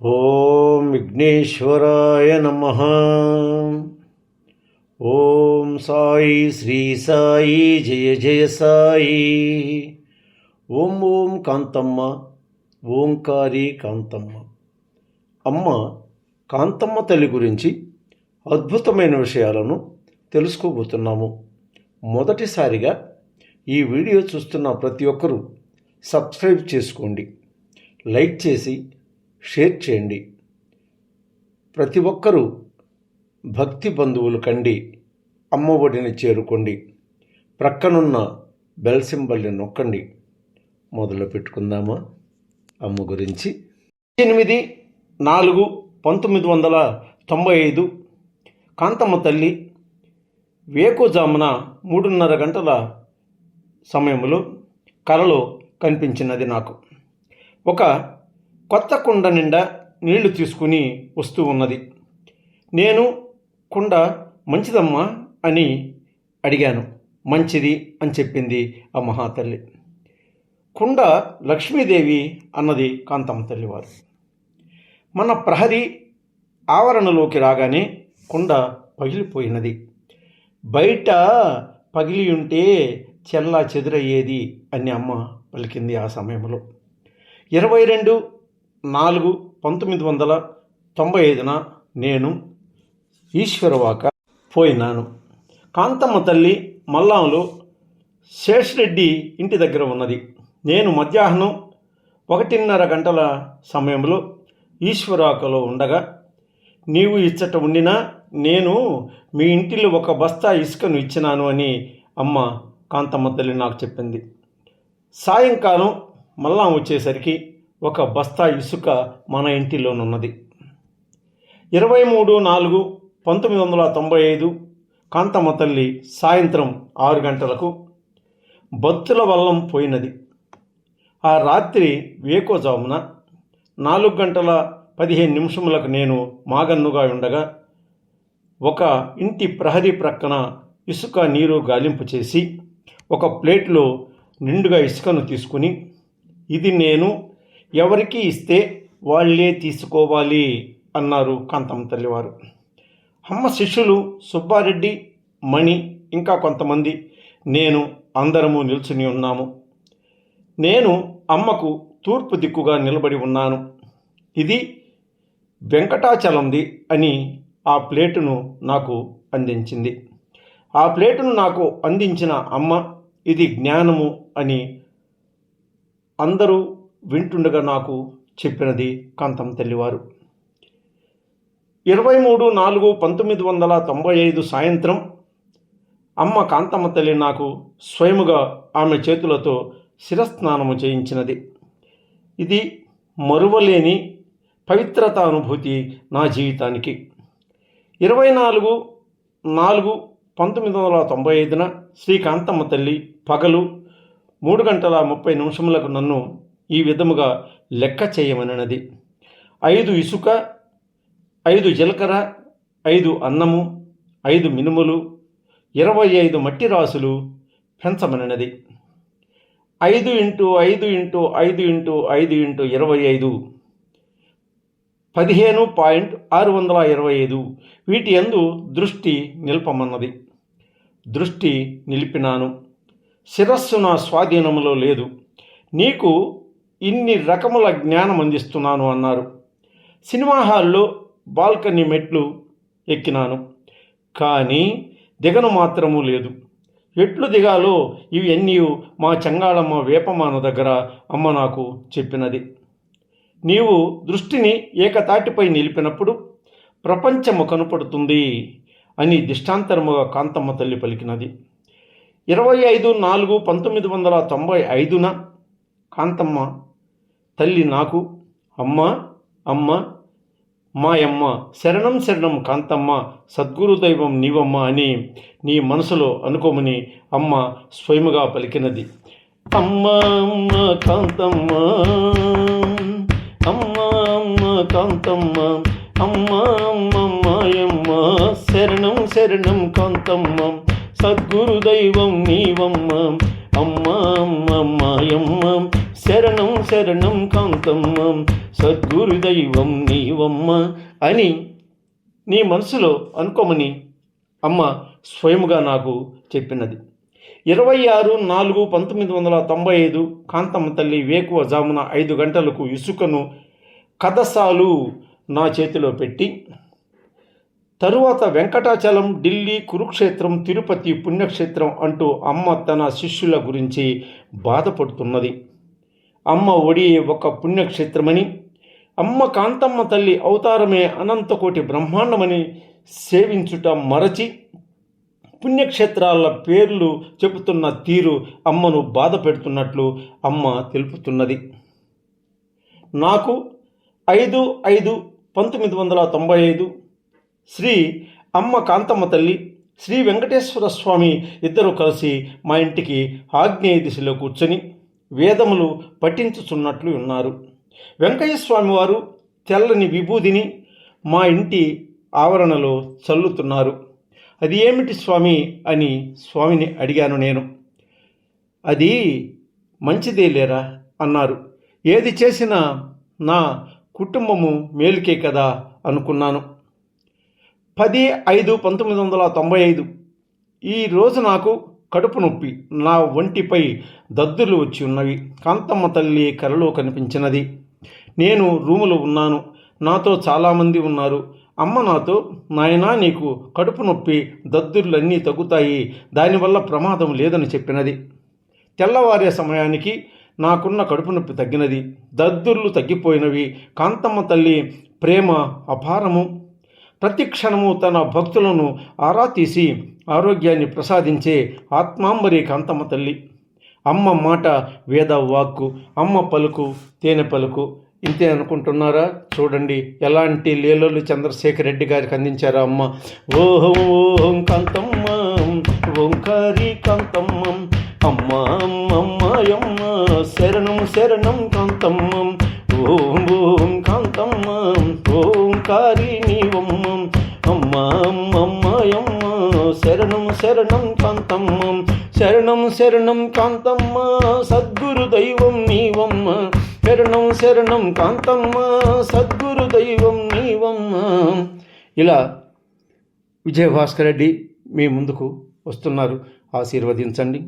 ఓం విఘ్నేశ్వరాయ నమః. ఓం సాయి శ్రీ సాయి జయ జయ సాయి. ఓం ఓం కాంతమ్మ ఓంకారి కాంతమ్మ. అమ్మ కాంతమ్మ తల్లి గురించి అద్భుతమైన విషయాలను తెలుసుకోబోతున్నాము. మొదటిసారిగా ఈ వీడియో చూస్తున్న ప్రతి ఒక్కరూ సబ్స్క్రైబ్ చేసుకోండి, లైక్ చేసి షేర్ చేయండి. ప్రతి ఒక్కరూ భక్తి బంధువులు కండి అమ్మ ఒడిని చేరుకోండి. ప్రక్కనున్న బెల్ సింబల్ని నొక్కండి. మొదలు పెట్టుకుందామా అమ్మ గురించి. 8/4/1995 కాంతమ్మ తల్లి వేకుజామున 3:30 గంటల సమయంలో కలలో కనిపించినది నాకు. ఒక కొత్త కుండ నిండా నీళ్లు తీసుకుని వస్తూ ఉన్నది. నేను కుండ మంచిదమ్మా అని అడిగాను. మంచిది అని చెప్పింది ఆ మహాతల్లి. కుండ లక్ష్మీదేవి అన్నది కాంతమ్మ తల్లి వారు. మన ప్రహరీ ఆవరణలోకి రాగానే కుండ పగిలిపోయినది. బయట పగిలి ఉంటే చెల్లా చెదురయ్యేది అని అమ్మ పలికింది. ఆ సమయంలో 22/4/1995 నేను ఈశ్వరవాక పోయినాను. కాంతమ్మ తల్లి మల్లాంలో శేషరెడ్డి ఇంటి దగ్గర ఉన్నది. నేను మధ్యాహ్నం 1:30 గంటల సమయంలో ఈశ్వరవాకలో ఉండగా, నీవు ఇచ్చట ఉండినా నేను మీ ఇంటిలో ఒక బస్తా ఇసుకను ఇచ్చినాను అని అమ్మ కాంతమ్మ తల్లి నాకు చెప్పింది. సాయంకాలం మల్లాం వచ్చేసరికి ఒక బస్తా ఇసుక మన ఇంటిలోనున్నది. 23/4/1995 కాంతమ్మ తల్లి సాయంత్రం 6 గంటలకు బత్తుల వల్లం పోయినది. ఆ రాత్రి వేకోజామున 4:15 నేను మాగన్నుగా ఉండగా ఒక ఇంటి ప్రహరీ ప్రక్కన ఇసుక నీరు గాలింపు చేసి ఒక ప్లేట్లో నిండుగా ఇసుకను తీసుకుని, ఇది నేను ఎవరికి ఇస్తే వాళ్ళే తీసుకోవాలి అన్నారు కాంతమ్మ తల్లివారు. అమ్మ శిష్యులు సుబ్బారెడ్డి, మణి, ఇంకా కొంతమంది, నేను అందరము నిల్చుని ఉన్నాము. నేను అమ్మకు తూర్పు దిక్కుగా నిలబడి ఉన్నాను. ఇది వెంకటాచలంది అని ఆ ప్లేటును నాకు అందించింది. ఆ ప్లేటును నాకు అందించిన అమ్మ, ఇది జ్ఞానము అని అందరూ వింటుండగా నాకు చెప్పినది కాంతమ్మ తల్లివారు. 23/4/1995 సాయంత్రం అమ్మ కాంతమ్మ తల్లి నాకు స్వయముగా ఆమె చేతులతో శిరస్నానము చేయించినది. ఇది మరువలేని పవిత్రత అనుభూతి నా జీవితానికి. 24/4/1995 శ్రీ కాంతమ్మ తల్లి పగలు 3:30 నన్ను ఈ విధముగా లెక్క చేయమనినది. 5 ఇసుక, 5 జీలకర్ర, 5 అన్నము, 5 మినుములు, 25 మట్టి రాసులు పెంచమనినది. 5 × 5 × 5 × 5 × 25 15.625 వీటి యందు దృష్టి నిల్పమన్నది. దృష్టి నిలిపినాను. శిరస్సు నా స్వాధీనంలో లేదు. నీకు ఇన్ని రకముల జ్ఞానం అందిస్తున్నాను అన్నారు. సినిమా హాల్లో బాల్కనీ మెట్లు ఎక్కినాను, కానీ దిగను మాత్రము లేదు. ఎట్లు దిగాలో ఇవన్నీ మా చెంగాళమ్మ వేపమాన దగ్గర అమ్మ నాకు చెప్పినది. నీవు దృష్టిని ఏకతాటిపై నిలిపినప్పుడు ప్రపంచము కనపడుతుంది అని దిష్టాంతరముగా కాంతమ్మ తల్లి పలికినది. 25/4/1995 కాంతమ్మ తల్లి నాకు, అమ్మ అమ్మ మాయమ్మ, శరణం శరణం కాంతమ్మ, సద్గురు దైవం నీవమ్మ అని నీ మనసులో అనుకోమని అమ్మ స్వయముగా పలికినది. అమ్మ అమ్మ కాంతమ్మ, అమ్మ అమ్మ కాంతమ్మ, అమ్మ అమ్మ మాయమ్మ, శరణం శరణం కాంతమ్మ, సద్గురు దైవం నీవమ్మ, అమ్మ అమ్మ మాయమ్మ, శరణం శరణం కాంతమ్మ సద్గురు దైవం నీవమ్మ అని నీ మనసులో అనుకోమని అమ్మ స్వయముగా నాకు చెప్పినది. 26/4/1995 కాంతమ్మ తల్లి వేకువజామున 5 గంటలకు ఇసుకను కదసాలు నా చేతిలో పెట్టి, తరువాత వెంకటాచలం, ఢిల్లీ, కురుక్షేత్రం, తిరుపతి పుణ్యక్షేత్రం అంటూ అమ్మ తన శిష్యుల గురించి బాధపడుతున్నది. అమ్మ ఒడియే ఒక పుణ్యక్షేత్రమని, అమ్మ కాంతమ్మ తల్లి అవతారమే అనంతకోటి బ్రహ్మాండమని సేవించుట మరచి పుణ్యక్షేత్రాల పేర్లు చెబుతున్న తీరు అమ్మను బాధ పెడుతున్నట్లు అమ్మ తెలుపుతున్నది. నాకు 5/5/1995 శ్రీ అమ్మ కాంతమ్మ తల్లి, శ్రీ వెంకటేశ్వర స్వామి ఇద్దరు కలిసి మా ఇంటికి ఆగ్నేయ దిశలో కూర్చొని వేదములు పఠించుచున్నట్లు ఉన్నారు. వెంకయ్య స్వామి వారు తెల్లని విభూదిని మా ఇంటి ఆవరణలో చల్లుతున్నారు. అది ఏమిటి స్వామి అని స్వామిని అడిగాను నేను. అది మంచిదే లేరా అన్నారు. ఏది చేసినా నా కుటుంబము మేలుకే కదా అనుకున్నాను. 10/5/1995 ఈరోజు నాకు కడుపు నొప్పి, నా ఒంటిపై దద్దులు వచ్చి ఉన్నవి. కాంతమ్మ తల్లి కలలో కనిపించినది. నేను రూములో ఉన్నాను. నాతో చాలామంది ఉన్నారు. అమ్మ నాతో, నాయనా నీకు కడుపు నొప్పి, దద్దుర్లన్నీ తగ్గుతాయి, దానివల్ల ప్రమాదం లేదని చెప్పినది. తెల్లవారే సమయానికి నాకున్న కడుపు నొప్పి తగ్గినది, దద్దుర్లు తగ్గిపోయినవి. కాంతమ్మ తల్లి ప్రేమ అపారము. ప్రతి క్షణము తన భక్తులను ఆరా తీసి ఆరోగ్యాన్ని ప్రసాదించే ఆత్మాంబరి కాంతమ్మ తల్లి. అమ్మ మాట వేద వాక్కు, అమ్మ పలుకు తేనె పలుకు. ఇంతే అనుకుంటున్నారా? చూడండి ఎలాంటి లీలలు చంద్రశేఖర్ రెడ్డి గారికి అందించారా అమ్మ. ఓహం ఓహం కాంతమ్మ, ఓంకారి కాంతమ్మ, అమ్మ అమ్మాయమ్మ, శరణం శరణం కాంతమ్మ, ఓం ఓం కాంతమ్మ, ఓంకారి నీవమ్మ, అమ్మ అమ్మాయమ్మ, శరణం శరణం కాంతమ్మ, శరణం శరణం కాంతమ్మ, సద్గురు దైవం నీవమ్మ, శరణం శరణం కాంతమ్మ, సద్గురు దైవం నీవమ్మ. ఇలా విజయభాస్కర్ రెడ్డి మీ ముందుకు వస్తున్నారు. ఆశీర్వదించండి.